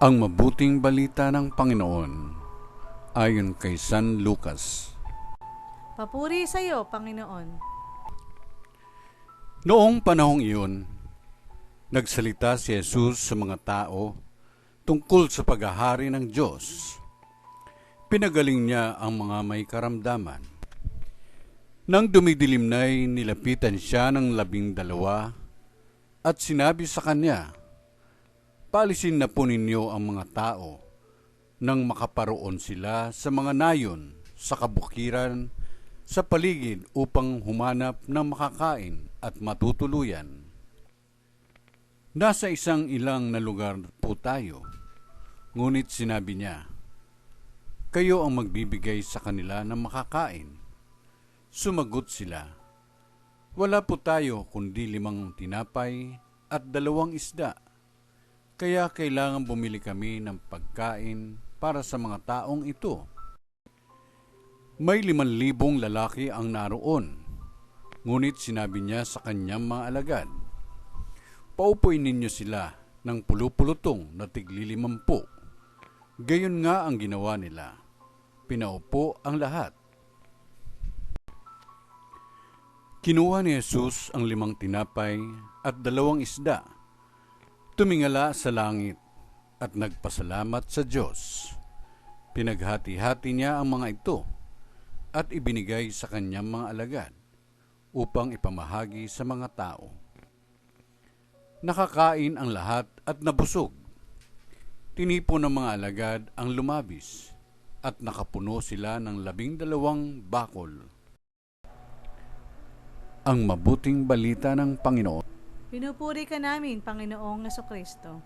Ang mabuting balita ng Panginoon ayon kay San Lucas. Papuri sa iyo, Panginoon. Noong panahong iyon, nagsalita si Jesus sa mga tao tungkol sa paghahari ng Diyos. Pinagaling niya ang mga may karamdaman. Nang dumidilim na'y nilapitan siya ng 12 at sinabi sa kanya, "Paalisin na po ninyo ang mga tao nang makaparoon sila sa mga nayon sa kabukiran sa paligid upang humanap ng makakain at matutuluyan." Nasa isang ilang na lugar po tayo, ngunit sinabi niya, "Kayo ang magbibigay sa kanila ng makakain." Sumagot sila, "Wala po tayo kundi 5 tinapay at 2 isda. Kaya kailangan bumili kami ng pagkain para sa mga taong ito." May 5,000 lalaki ang naroon, ngunit sinabi niya sa kanyang mga alagad, "Paupuin ninyo sila ng pulupulutong na tig-50." Gayon nga ang ginawa nila. Pinaupo ang lahat. Kinuha ni Jesus ang 5 tinapay at 2 isda. Tumingala sa langit at nagpasalamat sa Diyos. Pinaghati-hati niya ang mga ito at ibinigay sa kanyang mga alagad upang ipamahagi sa mga tao. Nakakain ang lahat at nabusog. Tinipon ng mga alagad ang lumabis at nakapuno sila ng 12 bakol. Ang mabuting balita ng Panginoon. Pinupuri ka namin, Panginoong Jesucristo.